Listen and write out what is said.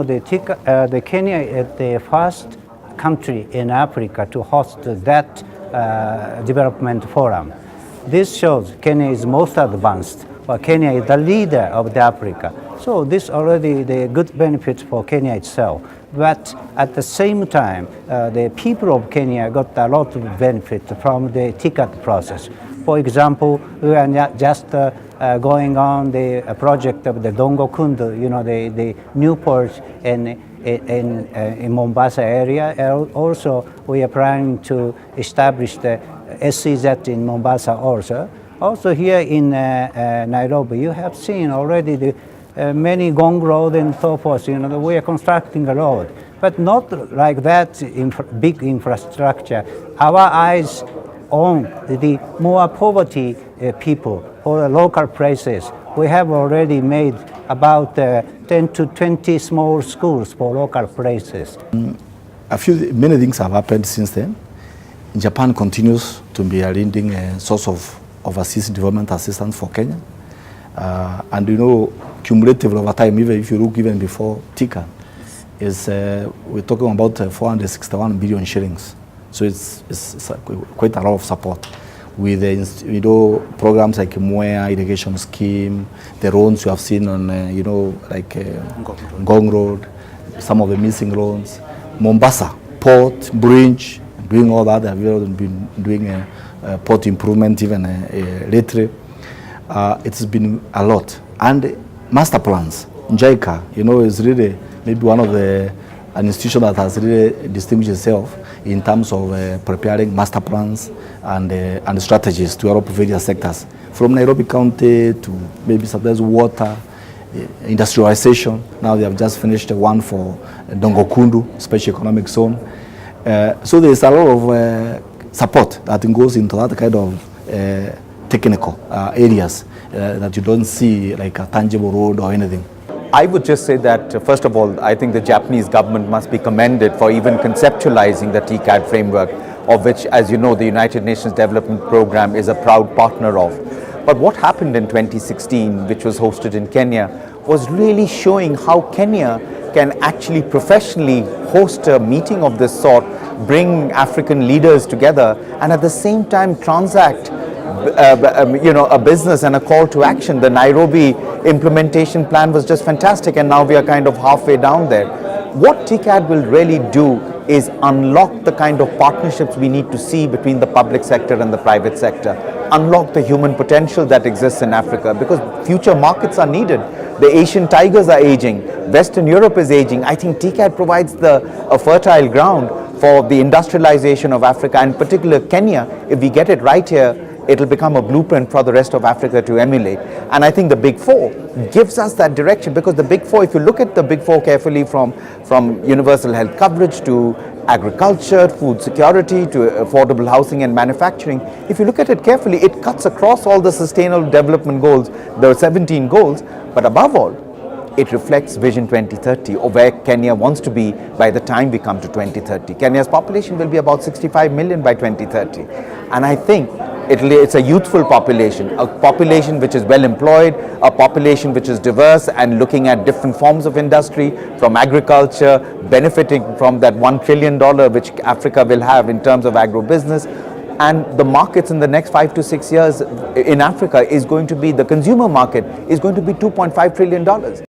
The Kenya is the first country in Africa to host that development forum. This shows Kenya is most advanced, or Kenya is the leader of the Africa. So this already the good benefits for Kenya itself. But at the same time, the people of Kenya got a lot of benefit from the TICAD process. For example, we are not just going on the project of the Dongo Kundu, the new port in Mombasa area. Also, we are planning to establish the SCZ in Mombasa also. Also here in Nairobi, you have seen already the many Gong Road and so forth. We are constructing a road, but not like that big infrastructure. Our eyes on the more poverty people or local places. We have already made about 10 to 20 small schools for local places. Many things have happened since then. Japan continues to be a leading source of overseas development assistance for Kenya. And cumulatively over time, even if you look even before TICAD, we're talking about 461 billion shillings. So it's quite a lot of support with programs like Mwea irrigation scheme, the roads you have seen on Ngong Road, some of the missing roads, Mombasa port, bridge, doing all that. They've been doing port improvement even lately. It's been a lot. And master plans, JICA, is really maybe one of an institution that has really distinguished itself in terms of preparing master plans and strategies to help various sectors, from Nairobi County to maybe sometimes water, industrialization. Now they have just finished one for Dongo Kundu, special economic zone. So there's a lot of support that goes into that kind of technical areas that you don't see like a tangible road or anything. I would just say that, first of all, I think the Japanese government must be commended for even conceptualizing the TICAD framework, of which, as you know, the United Nations Development Programme is a proud partner of. But what happened in 2016, which was hosted in Kenya, was really showing how Kenya can actually professionally host a meeting of this sort, bring African leaders together, and at the same time transact a business and a call to action. The Nairobi implementation plan was just fantastic, and now we are kind of halfway down there. What TICAD will really do is unlock the kind of partnerships we need to see between the public sector and the private sector, unlock the human potential that exists in Africa, because future markets are needed. The Asian tigers are aging, Western Europe is aging. I think TICAD provides a fertile ground for the industrialization of Africa, and in particular Kenya. If we get it right here, it'll become a blueprint for the rest of Africa to emulate. And I think the Big Four gives us that direction, because the Big Four, if you look at the Big Four carefully, from universal health coverage to agriculture, food security, to affordable housing and manufacturing, if you look at it carefully, it cuts across all the sustainable development goals, the 17 goals, but above all, it reflects Vision 2030, or where Kenya wants to be by the time we come to 2030. Kenya's population will be about 65 million by 2030. And I think it's a youthful population, a population which is well employed, a population which is diverse and looking at different forms of industry, from agriculture, benefiting from that $1 trillion which Africa will have in terms of agro-business. And the markets in the next 5 to 6 years in Africa is going to be, the consumer market is going to be $2.5 trillion.